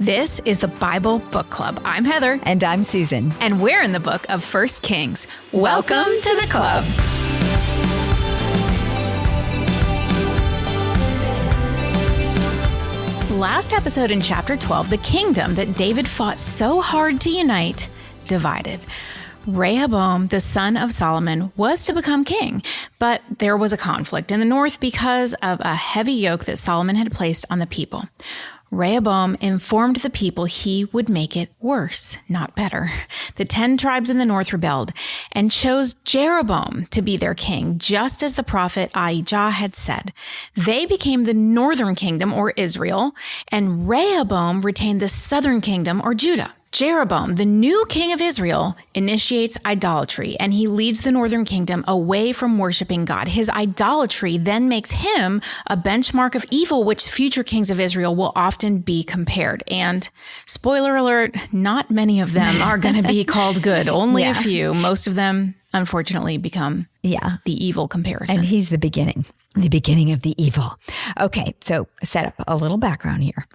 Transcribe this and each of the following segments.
This is the Bible Book Club. I'm Heather. And I'm Susan. And we're in the book of 1 Kings. Welcome to the club. Last episode in chapter 12, the kingdom that David fought so hard to unite divided. Rehoboam, the son of Solomon, was to become king, but there was a conflict in the north because of a heavy yoke that Solomon had placed on the people. Rehoboam informed the people he would make it worse, not better. The 10 tribes in the north rebelled and chose Jeroboam to be their king, just as the prophet Ahijah had said. They became the northern kingdom, or Israel, and Rehoboam retained the southern kingdom, or Judah. Jeroboam, the new king of Israel, initiates idolatry, and he leads the northern kingdom away from worshiping God. His idolatry then makes him a benchmark of evil, which future kings of Israel will often be compared. And spoiler alert, not many of them are going to be called good. Only a few. Most of them, unfortunately, become the evil comparison. And he's the beginning of the evil. Okay, so set up a little background here.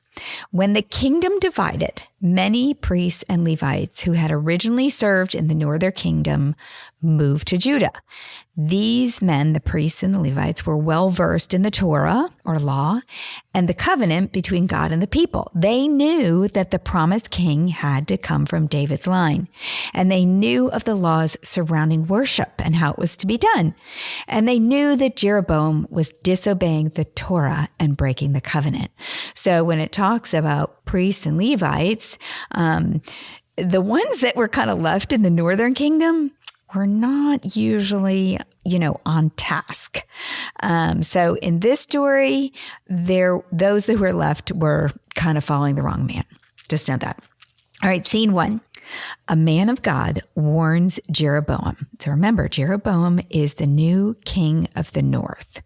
When the kingdom divided, many priests and Levites who had originally served in the northern kingdom moved to Judah. These men, the priests and the Levites, were well versed in the Torah, or law, and the covenant between God and the people. They knew that the promised king had to come from David's line, and they knew of the laws surrounding worship and how it was to be done. And they knew that Jeroboam was disobeying the Torah and breaking the covenant. So when it talks about priests and Levites, the ones that were kind of left in the northern kingdom were not usually, on task. So in this story, those that were left were kind of following the wrong man. Just know that. All right, scene 1. A man of God warns Jeroboam. So remember, Jeroboam is the new king of the north.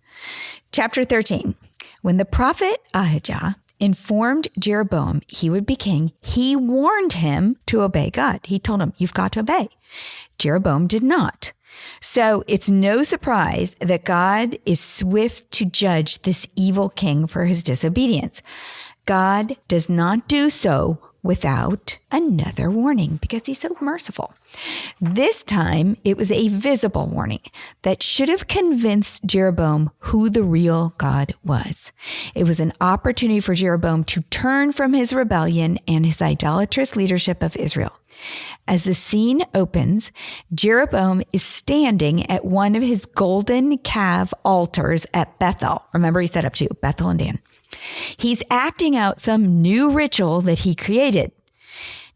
Chapter 13. When the prophet Ahijah informed Jeroboam he would be king, he warned him to obey God. He told him, you've got to obey. Jeroboam did not. So it's no surprise that God is swift to judge this evil king for his disobedience. God does not do so without another warning because he's so merciful. This time, it was a visible warning that should have convinced Jeroboam who the real God was. It was an opportunity for Jeroboam to turn from his rebellion and his idolatrous leadership of Israel. As the scene opens, Jeroboam is standing at one of his golden calf altars at Bethel. Remember, he set up two, Bethel and Dan. He's acting out some new ritual that he created.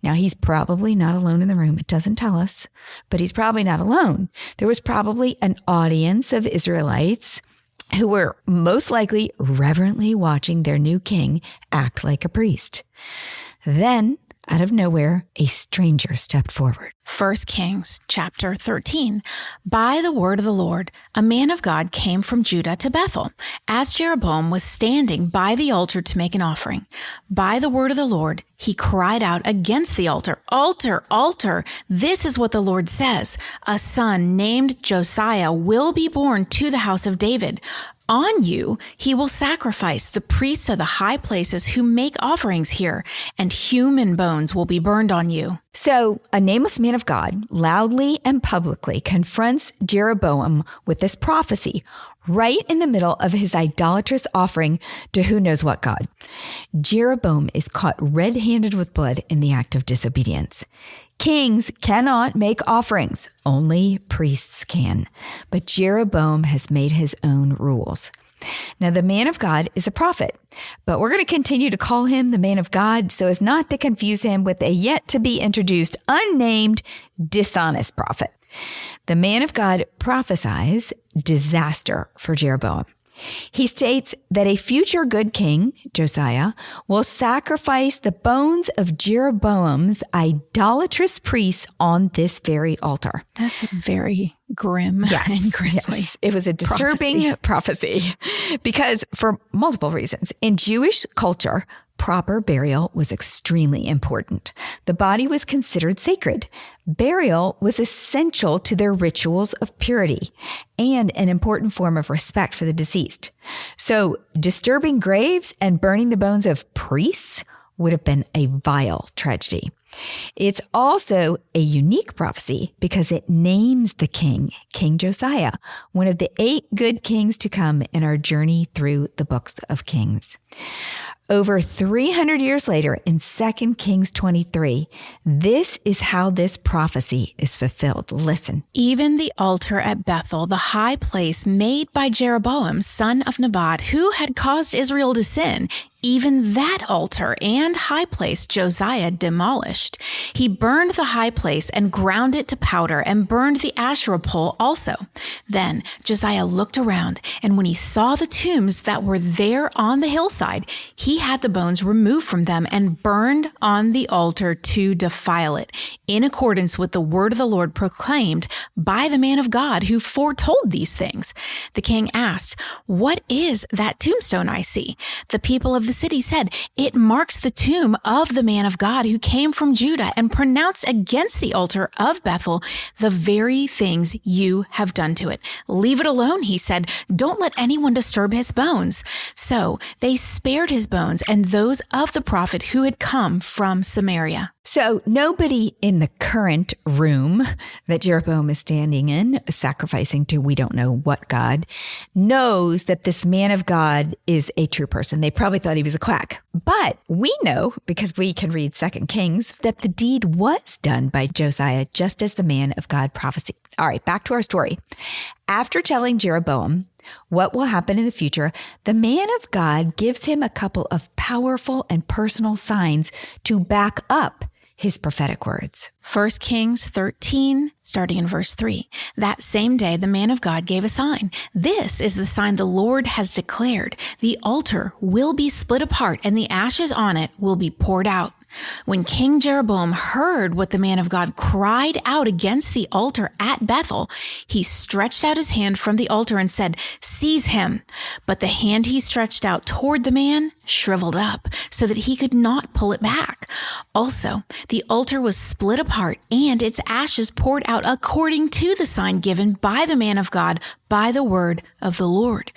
Now, he's probably not alone in the room. It doesn't tell us, but he's probably not alone. There was probably an audience of Israelites who were most likely reverently watching their new king act like a priest. Then, out of nowhere, a stranger stepped forward. 1 Kings chapter 13. By the word of the Lord, a man of God came from Judah to Bethel, as Jeroboam was standing by the altar to make an offering. By the word of the Lord, he cried out against the altar, "Altar, altar, this is what the Lord says. A son named Josiah will be born to the house of David. On you, he will sacrifice the priests of the high places who make offerings here, and human bones will be burned on you." So a nameless man of God loudly and publicly confronts Jeroboam with this prophecy right in the middle of his idolatrous offering to who knows what God. Jeroboam is caught red-handed with blood in the act of disobedience. Kings cannot make offerings. Only priests can. But Jeroboam has made his own rules. Now, the man of God is a prophet, but we're going to continue to call him the man of God so as not to confuse him with a yet-to-be-introduced, unnamed, dishonest prophet. The man of God prophesies disaster for Jeroboam. He states that a future good king, Josiah, will sacrifice the bones of Jeroboam's idolatrous priests on this very altar. That's very grim and grisly. Yes. It was a disturbing prophecy because for multiple reasons. In Jewish culture, proper burial was extremely important. The body was considered sacred. Burial was essential to their rituals of purity and an important form of respect for the deceased. So disturbing graves and burning the bones of priests would have been a vile tragedy. It's also a unique prophecy because it names the king, King Josiah, one of the 8 good kings to come in our journey through the books of Kings. Over 300 years later, in 2 Kings 23, this is how this prophecy is fulfilled. Listen. Even the altar at Bethel, the high place made by Jeroboam, son of Nebat, who had caused Israel to sin, even that altar and high place Josiah demolished. He burned the high place and ground it to powder and burned the Asherah pole also. Then Josiah looked around, and when he saw the tombs that were there on the hillside, he had the bones removed from them and burned on the altar to defile it, in accordance with the word of the Lord proclaimed by the man of God who foretold these things. The king asked, "What is that tombstone I see?" The people of the city said, "It marks the tomb of the man of God who came from Judah and pronounced against the altar of Bethel the very things you have done to it. Leave it alone," he said. "Don't let anyone disturb his bones." So they spared his bones and those of the prophet who had come from Samaria. So nobody in the current room that Jeroboam is standing in, sacrificing to we don't know what God, knows that this man of God is a true person. They probably thought he was a quack. But we know, because we can read 2 Kings, that the deed was done by Josiah just as the man of God prophesied. All right, back to our story. After telling Jeroboam what will happen in the future, the man of God gives him a couple of powerful and personal signs to back up his prophetic words. 1 Kings 13, starting in verse 3. That same day, the man of God gave a sign. "This is the sign the Lord has declared. The altar will be split apart and the ashes on it will be poured out." When King Jeroboam heard what the man of God cried out against the altar at Bethel, he stretched out his hand from the altar and said, "Seize him." But the hand he stretched out toward the man shriveled up so that he could not pull it back. Also, the altar was split apart and its ashes poured out according to the sign given by the man of God by the word of the Lord.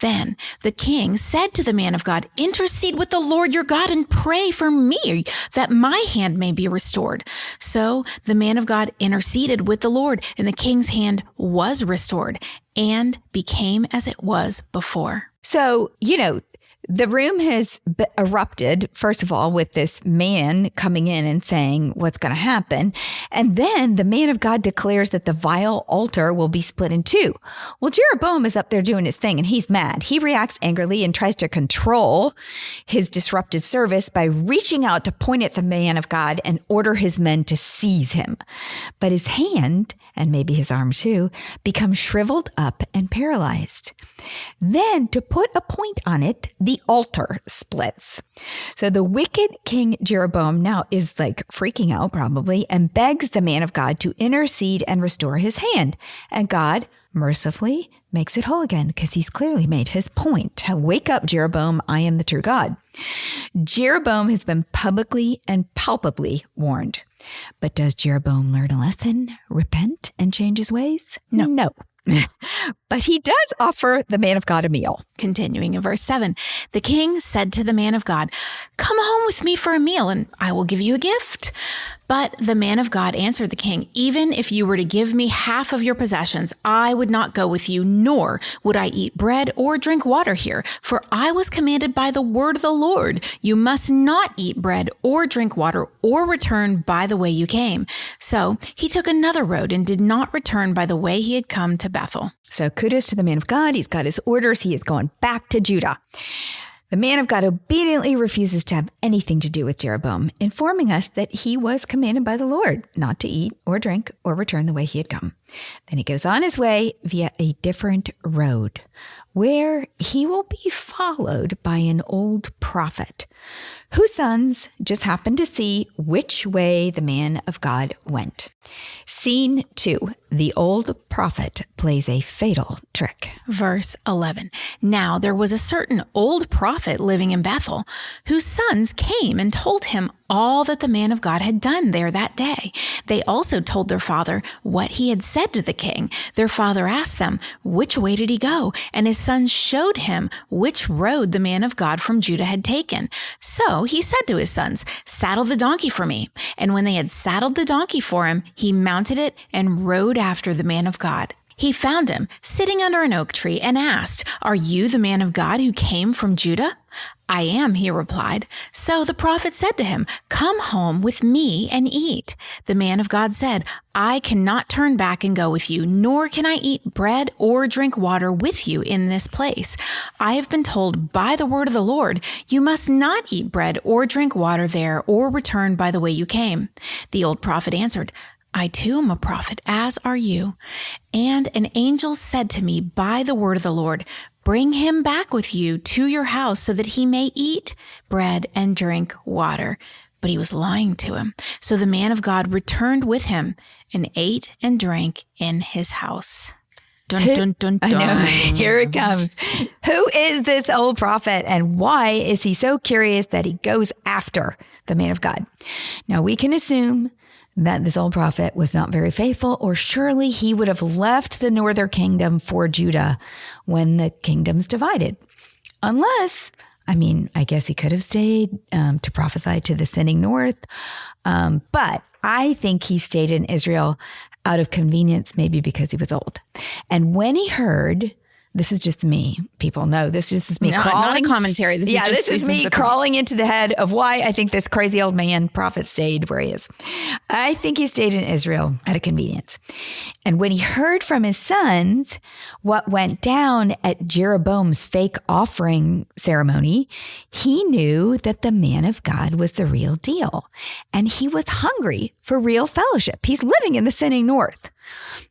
Then the king said to the man of God, "Intercede with the Lord your God and pray for me that my hand may be restored." So the man of God interceded with the Lord, and the king's hand was restored and became as it was before. So, the room has erupted, first of all, with this man coming in and saying what's going to happen. And then the man of God declares that the vile altar will be split in two. Well, Jeroboam is up there doing his thing and he's mad. He reacts angrily and tries to control his disrupted service by reaching out to point at the man of God and order his men to seize him. But his hand, and maybe his arm too, become shriveled up and paralyzed. Then, to put a point on it, the altar splits. So the wicked King Jeroboam now is freaking out probably and begs the man of God to intercede and restore his hand. And God mercifully makes it whole again because he's clearly made his point. Wake up, Jeroboam, I am the true God. Jeroboam has been publicly and palpably warned. But does Jeroboam learn a lesson, repent, and change his ways? No. But he does offer the man of God a meal. Continuing in verse 7, the king said to the man of God, "Come home with me for a meal, and I will give you a gift." But the man of God answered the king, "Even if you were to give me half of your possessions, I would not go with you, nor would I eat bread or drink water here. For I was commanded by the word of the Lord, you must not eat bread or drink water or return by the way you came." So he took another road and did not return by the way he had come to Bethel. So kudos to the man of God. He's got his orders. He is going back to Judah. The man of God obediently refuses to have anything to do with Jeroboam, informing us that he was commanded by the Lord not to eat or drink or return the way he had come. Then he goes on his way via a different road, where he will be followed by an old prophet, whose sons just happened to see which way the man of God went. Scene 2, the old prophet plays a fatal trick. Verse 11, now there was a certain old prophet living in Bethel, whose sons came and told him all that the man of God had done there that day. They also told their father what he had said to the king. Their father asked them, which way did he go? And his sons showed him which road the man of God from Judah had taken. So he said to his sons, saddle the donkey for me. And when they had saddled the donkey for him, he mounted it and rode after the man of God. He found him sitting under an oak tree and asked, are you the man of God who came from Judah? I am, he replied. So the prophet said to him, come home with me and eat. The man of God said, I cannot turn back and go with you, nor can I eat bread or drink water with you in this place. I have been told by the word of the Lord, you must not eat bread or drink water there or return by the way you came. The old prophet answered, I too am a prophet, as are you. And an angel said to me by the word of the Lord, bring him back with you to your house so that he may eat bread and drink water. But he was lying to him. So the man of God returned with him and ate and drank in his house. Dun, dun, dun, dun. I know. Here it comes. Who is this old prophet and why is he so curious that he goes after the man of God? Now we can assume that this old prophet was not very faithful, or surely he would have left the northern kingdom for Judah when the kingdoms divided. Unless, I guess he could have stayed to prophesy to the sinning north. But I think he stayed in Israel out of convenience, maybe because he was old. And when he heard, this is just me. People know this is me crawling. Not a commentary. This is me crawling into the head of why I think this crazy old man prophet stayed where he is. I think he stayed in Israel out of convenience. And when he heard from his sons what went down at Jeroboam's fake offering ceremony, he knew that the man of God was the real deal. And he was hungry for real fellowship. He's living in the sinning north.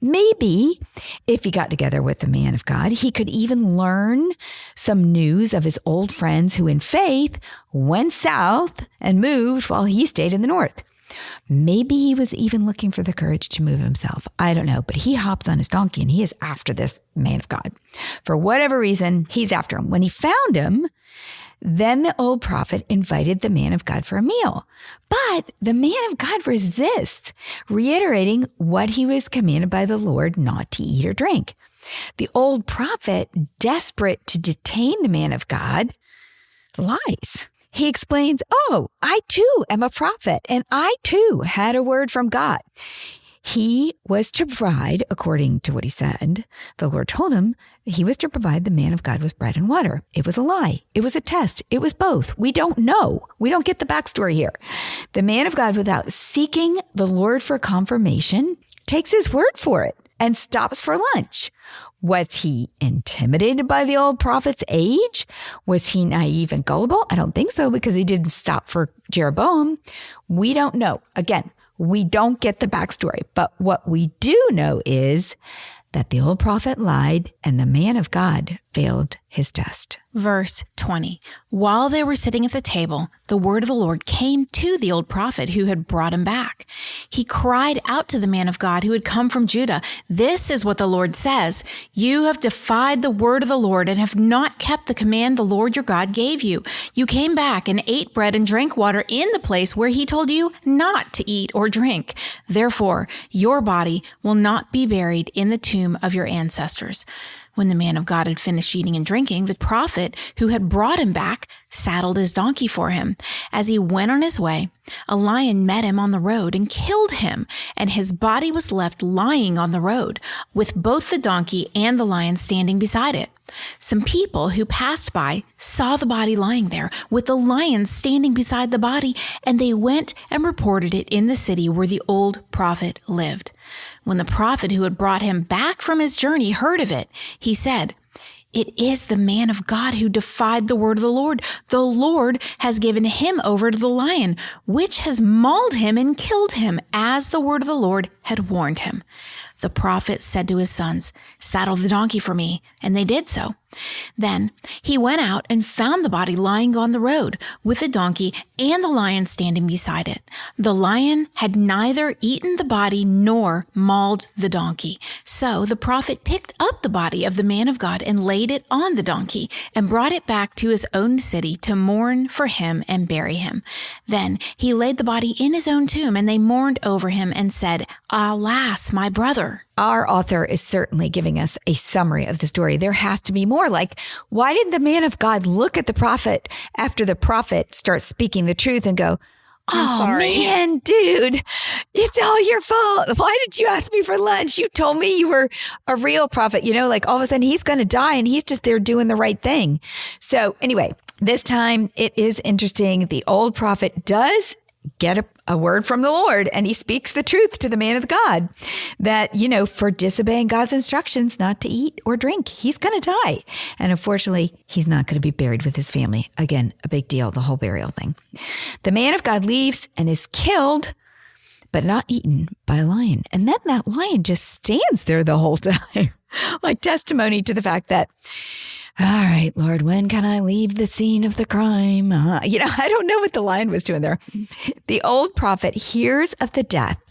Maybe if he got together with the man of God, he could even learn some news of his old friends who in faith went south and moved while he stayed in the north. Maybe he was even looking for the courage to move himself. I don't know, but he hops on his donkey and he is after this man of God. For whatever reason, he's after him. When he found him, then the old prophet invited the man of God for a meal. But the man of God resists, reiterating what he was commanded by the Lord not to eat or drink. The old prophet, desperate to detain the man of God, lies. He explains, I too am a prophet, and I too had a word from God. He was to provide, according to what he said, the Lord told him, he was to provide the man of God with bread and water. It was a lie. It was a test. It was both. We don't know. We don't get the backstory here. The man of God, without seeking the Lord for confirmation, takes his word for it and stops for lunch. Was he intimidated by the old prophet's age? Was he naive and gullible? I don't think so, because he didn't stop for Jeroboam. We don't know. Again, we don't get the backstory, but what we do know is that the old prophet lied and the man of God failed his test. Verse 20. While they were sitting at the table, the word of the Lord came to the old prophet who had brought him back. He cried out to the man of God who had come from Judah, "This is what the Lord says. You have defied the word of the Lord and have not kept the command the Lord your God gave you. You came back and ate bread and drank water in the place where he told you not to eat or drink. Therefore, your body will not be buried in the tomb of your ancestors." When the man of God had finished eating and drinking, the prophet who had brought him back saddled his donkey for him. As he went on his way, a lion met him on the road and killed him, and his body was left lying on the road, with both the donkey and the lion standing beside it. Some people who passed by saw the body lying there, with the lion standing beside the body, and they went and reported it in the city where the old prophet lived. When the prophet who had brought him back from his journey heard of it, he said, "It is the man of God who defied the word of the Lord. The Lord has given him over to the lion, which has mauled him and killed him, as the word of the Lord had warned him." The prophet said to his sons, "Saddle the donkey for me," and they did so. Then he went out and found the body lying on the road with the donkey and the lion standing beside it. The lion had neither eaten the body nor mauled the donkey. So the prophet picked up the body of the man of God and laid it on the donkey and brought it back to his own city to mourn for him and bury him. Then he laid the body in his own tomb, and they mourned over him and said, "Alas, my brother." Our author is certainly giving us a summary of the story. There has to be more. Like, why didn't the man of God look at the prophet after the prophet starts speaking the truth and go, "Oh, sorry. Man, dude, it's all your fault. Why did you ask me for lunch? You told me you were a real prophet." Like all of a sudden he's going to die and he's just there doing the right thing. So anyway, this time it is interesting. The old prophet does get a word from the Lord, and he speaks the truth to the man of God that, for disobeying God's instructions not to eat or drink, he's going to die. And unfortunately, he's not going to be buried with his family. Again, a big deal, the whole burial thing. The man of God leaves and is killed, but not eaten by a lion. And then that lion just stands there the whole time, like testimony to the fact that, all right, Lord, when can I leave the scene of the crime? I don't know what the lion was doing there. The old prophet hears of the death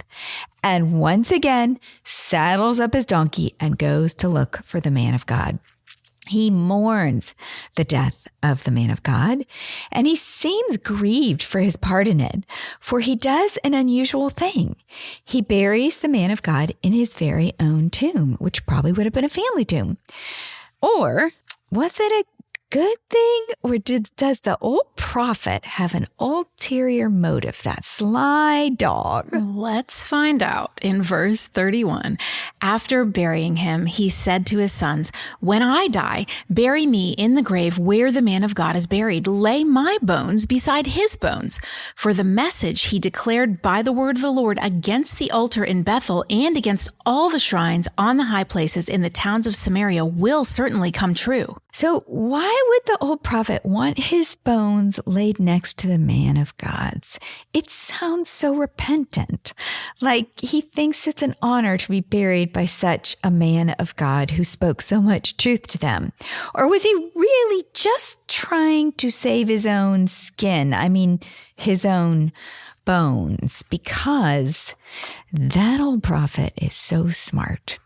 and once again saddles up his donkey and goes to look for the man of God. He mourns the death of the man of God, and he seems grieved for his part in it, for he does an unusual thing. He buries the man of God in his very own tomb, which probably would have been a family tomb. Or was it a good thing, or does the old prophet have an ulterior motive, that sly dog? Let's find out. In verse 31, after burying him, he said to his sons, "When I die, bury me in the grave where the man of God is buried. Lay my bones beside his bones. For the message he declared by the word of the Lord against the altar in Bethel and against all the shrines on the high places in the towns of Samaria will certainly come true." So why would the old prophet want his bones laid next to the man of God's? It sounds so repentant, like he thinks it's an honor to be buried by such a man of God who spoke so much truth to them. Or was he really just trying to save his own skin? His own bones, because that old prophet is so smart.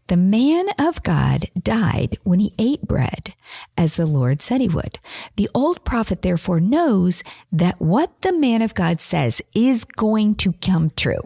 The man of God died when he ate bread, as the Lord said he would. The old prophet therefore knows that what the man of God says is going to come true.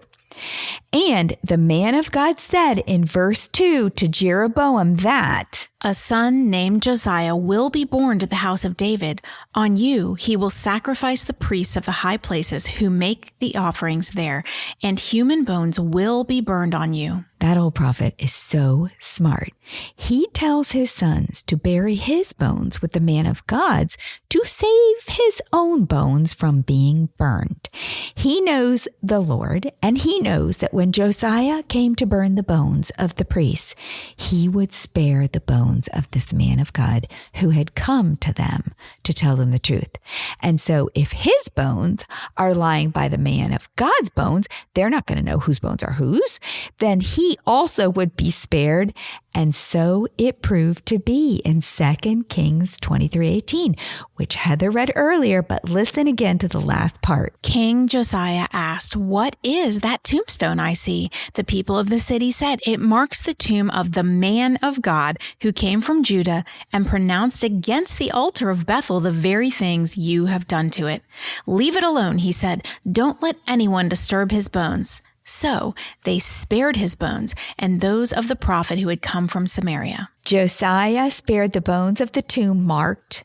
And the man of God said in verse 2 to Jeroboam that a son named Josiah will be born to the house of David. On you he will sacrifice the priests of the high places who make the offerings there, and human bones will be burned on you. That old prophet is so smart. He tells his sons to bury his bones with the man of God's to save his own bones from being burned. He knows the Lord, and he knows that when Josiah came to burn the bones of the priests, he would spare the bones of this man of God who had come to them to tell them the truth. And so if his bones are lying by the man of God's bones, they're not going to know whose bones are whose. Then he also would be spared. And so it proved to be in 2 Kings 23:18, which Heather read earlier, but listen again to the last part. King Josiah asked, "What is that tombstone I see?" The people of the city said, "It marks the tomb of the man of God who came from Judah and pronounced against the altar of Bethel the very things you have done to it." "Leave it alone," he said. "Don't let anyone disturb his bones." So they spared his bones and those of the prophet who had come from Samaria. Josiah spared the bones of the tomb marked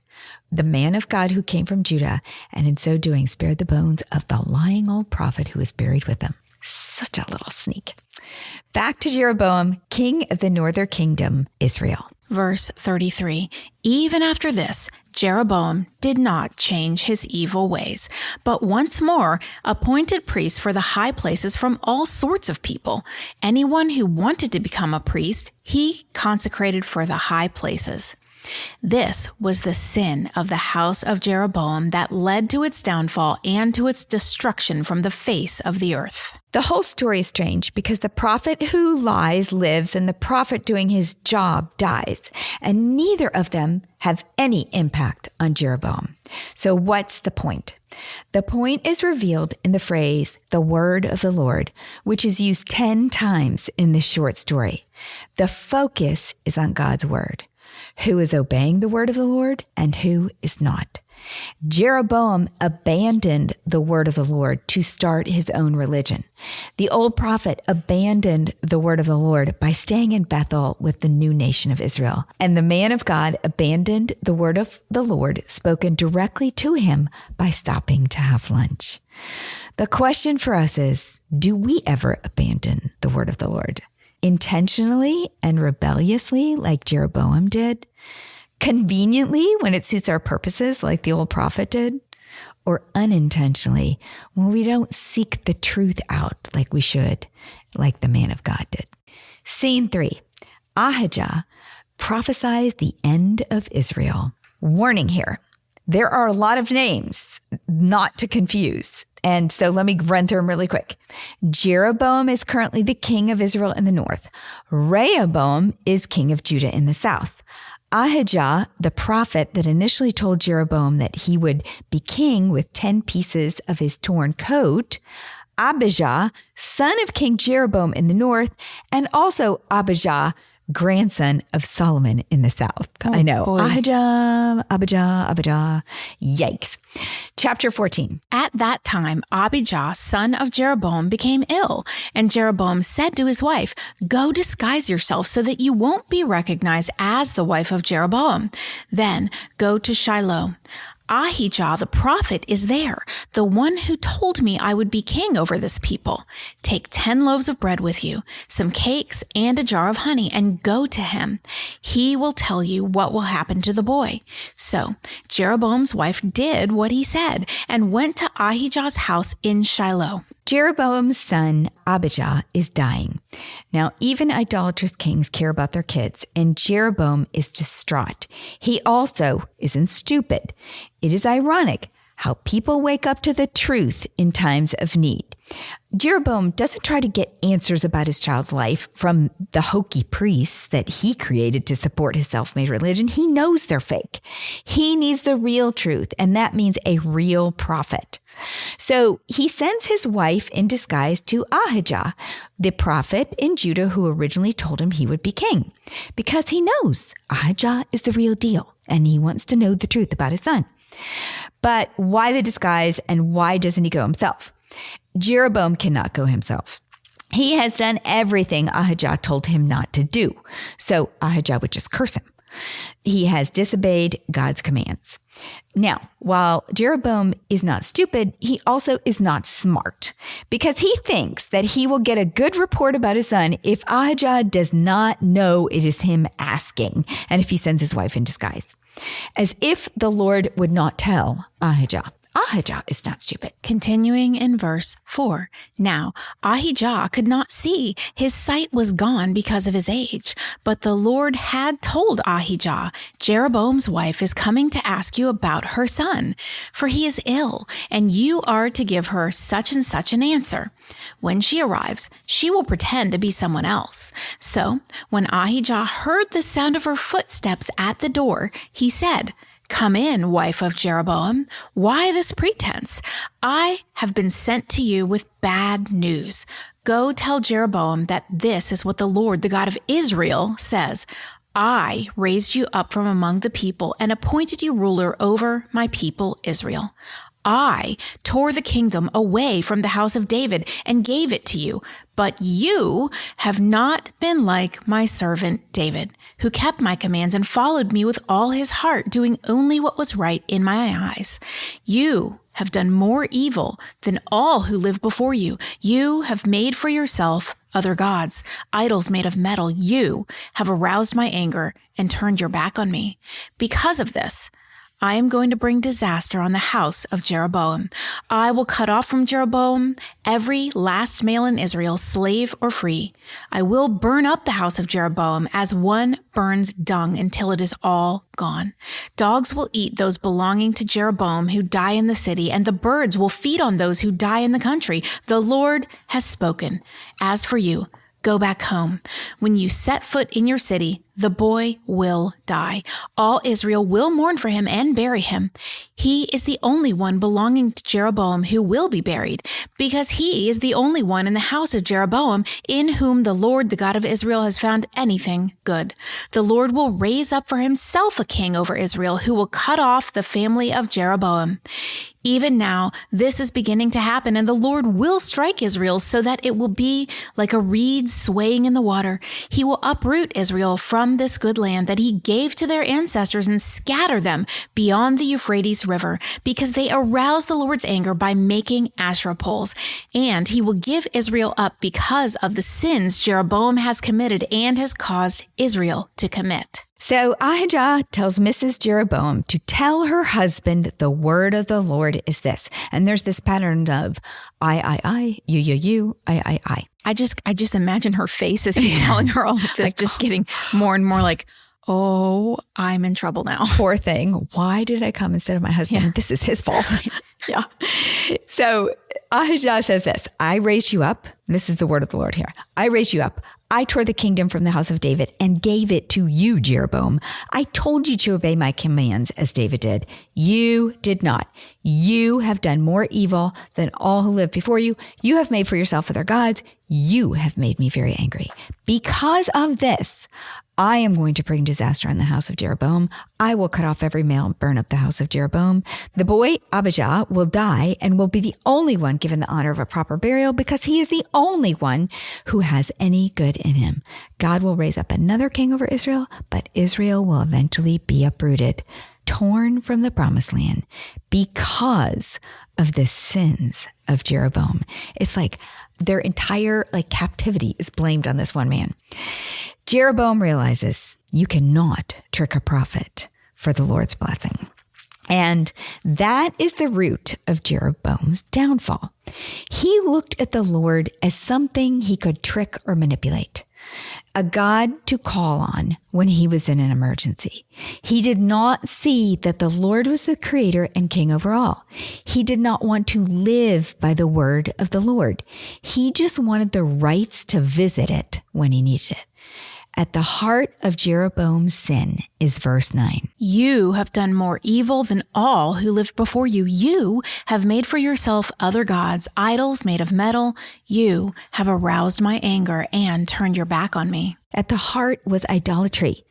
the man of God who came from Judah, and in so doing spared the bones of the lying old prophet who was buried with them. Such a little sneak. Back to Jeroboam, king of the northern kingdom, Israel. Verse 33, even after this, Jeroboam did not change his evil ways, but once more appointed priests for the high places from all sorts of people. Anyone who wanted to become a priest, he consecrated for the high places. This was the sin of the house of Jeroboam that led to its downfall and to its destruction from the face of the earth. The whole story is strange because the prophet who lies lives and the prophet doing his job dies, and neither of them have any impact on Jeroboam. So what's the point? The point is revealed in the phrase, the word of the Lord, which is used 10 times in this short story. The focus is on God's word. Who is obeying the word of the Lord and who is not? Jeroboam abandoned the word of the Lord to start his own religion. The old prophet abandoned the word of the Lord by staying in Bethel with the new nation of Israel. And the man of God abandoned the word of the Lord spoken directly to him by stopping to have lunch. The question for us is, do we ever abandon the word of the Lord? Intentionally and rebelliously like Jeroboam did? Conveniently when it suits our purposes like the old prophet did? Or unintentionally when we don't seek the truth out like we should, like the man of God did? Scene 3. Ahijah prophesies the end of Israel. Warning here. There are a lot of names, not to confuse. And so let me run through them really quick. Jeroboam is currently the king of Israel in the north. Rehoboam is king of Judah in the south. Ahijah, the prophet that initially told Jeroboam that he would be king with 10 pieces of his torn coat. Abijah, son of King Jeroboam in the north, and also Abijah, grandson of Solomon in the south. Oh, I know. Boy. Abijah. Yikes. Chapter 14. At that time, Abijah, son of Jeroboam, became ill, and Jeroboam said to his wife, "Go disguise yourself so that you won't be recognized as the wife of Jeroboam. Then go to Shiloh. Ahijah the prophet is there, the one who told me I would be king over this people. Take 10 loaves of bread with you, some cakes, and a jar of honey, and go to him. He will tell you what will happen to the boy." So Jeroboam's wife did what he said and went to Ahijah's house in Shiloh. Jeroboam's son, Abijah, is dying. Now, even idolatrous kings care about their kids, and Jeroboam is distraught. He also isn't stupid. It is ironic how people wake up to the truth in times of need. Jeroboam doesn't try to get answers about his child's life from the hokey priests that he created to support his self-made religion. He knows they're fake. He needs the real truth, and that means a real prophet. So he sends his wife in disguise to Ahijah, the prophet in Judah who originally told him he would be king, because he knows Ahijah is the real deal, and he wants to know the truth about his son. But why the disguise, and why doesn't he go himself? Jeroboam cannot go himself. He has done everything Ahijah told him not to do, so Ahijah would just curse him. He has disobeyed God's commands. Now, while Jeroboam is not stupid, he also is not smart, because he thinks that he will get a good report about his son if Ahijah does not know it is him asking, and if he sends his wife in disguise. As if the Lord would not tell Ahijah. Ahijah is not stupid. Continuing in verse 4. Now, Ahijah could not see. His sight was gone because of his age. But the Lord had told Ahijah, "Jeroboam's wife is coming to ask you about her son, for he is ill, and you are to give her such and such an answer. When she arrives, she will pretend to be someone else." So, when Ahijah heard the sound of her footsteps at the door, he said, "Come in, wife of Jeroboam. Why this pretense? I have been sent to you with bad news. Go tell Jeroboam that this is what the Lord, the God of Israel, says. I raised you up from among the people and appointed you ruler over my people Israel. I tore the kingdom away from the house of David and gave it to you, but you have not been like my servant David, who kept my commands and followed me with all his heart, doing only what was right in my eyes. You have done more evil than all who live before you. You have made for yourself other gods, idols made of metal. You have aroused my anger and turned your back on me. Because of this, I am going to bring disaster on the house of Jeroboam. I will cut off from Jeroboam every last male in Israel, slave or free. I will burn up the house of Jeroboam as one burns dung until it is all gone. Dogs will eat those belonging to Jeroboam who die in the city, and the birds will feed on those who die in the country. The Lord has spoken. As for you, go back home. When you set foot in your city, the boy will die. All Israel will mourn for him and bury him. He is the only one belonging to Jeroboam who will be buried, because he is the only one in the house of Jeroboam in whom the Lord, the God of Israel, has found anything good. The Lord will raise up for himself a king over Israel who will cut off the family of Jeroboam. Even now, this is beginning to happen, and the Lord will strike Israel so that it will be like a reed swaying in the water. He will uproot Israel from this good land that he gave to their ancestors and scatter them beyond the Euphrates River, because they aroused the Lord's anger by making Asherah poles. And he will give Israel up because of the sins Jeroboam has committed and has caused Israel to commit. So Ahijah tells Mrs. Jeroboam to tell her husband the word of the Lord is this. And there's this pattern of I, you, I. I just imagine her face as he's telling her all of this, like, just getting more and more like, oh, I'm in trouble now. Poor thing. Why did I come instead of my husband? Yeah. This is his fault. Yeah. So Ahijah says this, I raised you up. This is the word of the Lord here. I raised you up. I tore the kingdom from the house of David and gave it to you, Jeroboam. I told you to obey my commands as David did. You did not. You have done more evil than all who lived before you. You have made for yourself other gods. You have made me very angry. Because of this, I am going to bring disaster on the house of Jeroboam. I will cut off every male and burn up the house of Jeroboam. The boy Abijah will die and will be the only one given the honor of a proper burial, because he is the only one who has any good in him. God will raise up another king over Israel, but Israel will eventually be uprooted, torn from the promised land because of the sins of Jeroboam. It's like their entire captivity is blamed on this one man. Jeroboam realizes you cannot trick a prophet for the Lord's blessing. And that is the root of Jeroboam's downfall. He looked at the Lord as something he could trick or manipulate, a God to call on when he was in an emergency. He did not see that the Lord was the creator and king over all. He did not want to live by the word of the Lord. He just wanted the rights to visit it when he needed it. At the heart of Jeroboam's sin is verse 9. You have done more evil than all who lived before you. You have made for yourself other gods, idols made of metal. You have aroused my anger and turned your back on me. At the heart was idolatry.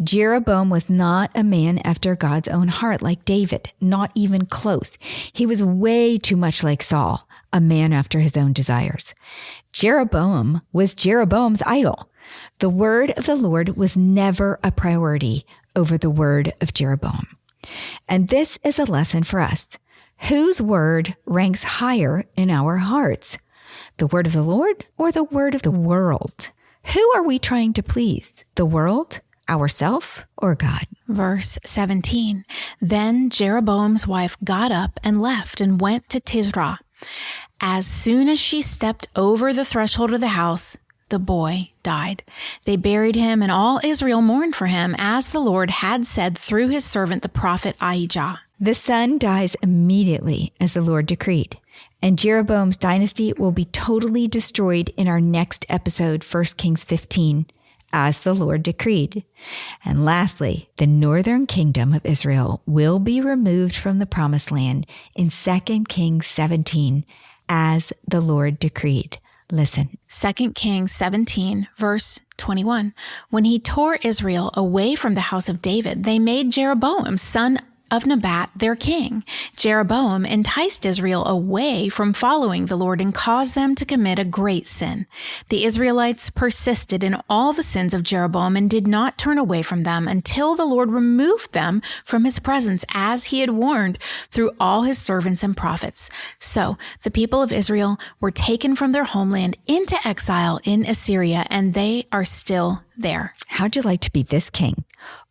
Jeroboam was not a man after God's own heart like David, not even close. He was way too much like Saul, a man after his own desires. Jeroboam was Jeroboam's idol. The word of the Lord was never a priority over the word of Jeroboam. And this is a lesson for us. Whose word ranks higher in our hearts? The word of the Lord or the word of the world? Who are we trying to please? The world, ourself, or God? Verse 17. Then Jeroboam's wife got up and left and went to Tisrah. As soon as she stepped over the threshold of the house, the boy died. They buried him, and all Israel mourned for him, as the Lord had said through his servant the prophet Ahijah. The son dies immediately as the Lord decreed, and Jeroboam's dynasty will be totally destroyed in our next episode, 1 Kings 15, as the Lord decreed. And lastly, the northern kingdom of Israel will be removed from the promised land in 2 Kings 17, as the Lord decreed. Listen. 2 Kings 17, verse 21. When he tore Israel away from the house of David, they made Jeroboam, son of Nebat, their king. Jeroboam enticed Israel away from following the Lord and caused them to commit a great sin. The Israelites persisted in all the sins of Jeroboam and did not turn away from them until the Lord removed them from his presence, as he had warned through all his servants and prophets. So the people of Israel were taken from their homeland into exile in Assyria, and they are still there. How'd you like to be this king?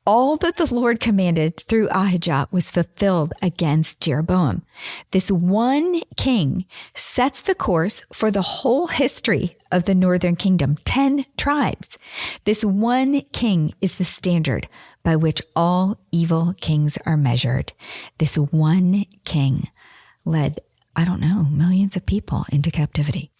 All that the Lord commanded through Ahijah was fulfilled against Jeroboam. This one king sets the course for the whole history of the northern kingdom, 10 tribes. This one king is the standard by which all evil kings are measured. This one king led millions of people into captivity.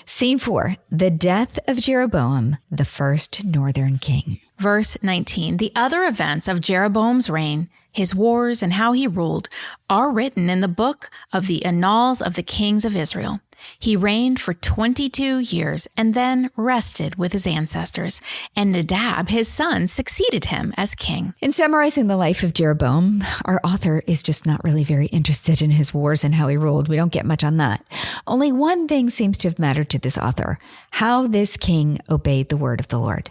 Scene 4, the death of Jeroboam, the first northern king. Verse 19, the other events of Jeroboam's reign, his wars, and how he ruled are written in the book of the Annals of the Kings of Israel. He reigned for 22 years and then rested with his ancestors, and Nadab, his son, succeeded him as king. In summarizing the life of Jeroboam, our author is just not really very interested in his wars and how he ruled. We don't get much on that. Only one thing seems to have mattered to this author, how this king obeyed the word of the Lord.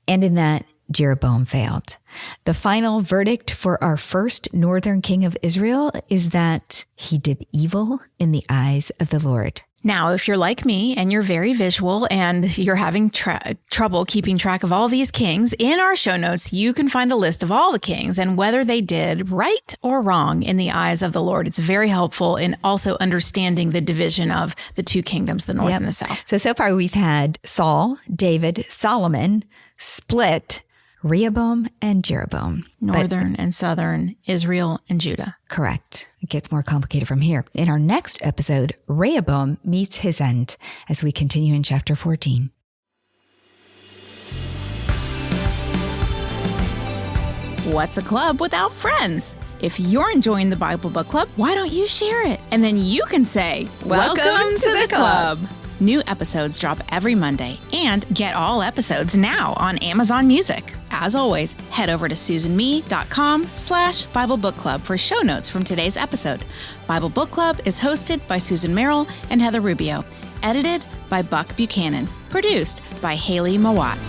And in that, Jeroboam failed. The final verdict for our first northern king of Israel is that he did evil in the eyes of the Lord. Now, if you're like me and you're very visual and you're having trouble keeping track of all these kings, in our show notes, you can find a list of all the kings and whether they did right or wrong in the eyes of the Lord. It's very helpful in also understanding the division of the two kingdoms, the north and the south. So far we've had Saul, David, Solomon, split, Rehoboam and Jeroboam. Northern and southern, Israel and Judah. Correct. It gets more complicated from here. In our next episode, Rehoboam meets his end as we continue in chapter 14. What's a club without friends? If you're enjoying the Bible Book Club, why don't you share it? And then you can say, Welcome to the club. New episodes drop every Monday, and get all episodes now on Amazon Music. As always, head over to susanme.com/Bible Book Club for show notes from today's episode. Bible Book Club is hosted by Susan Merrill and Heather Rubio, edited by Buck Buchanan, produced by Haley Mawat.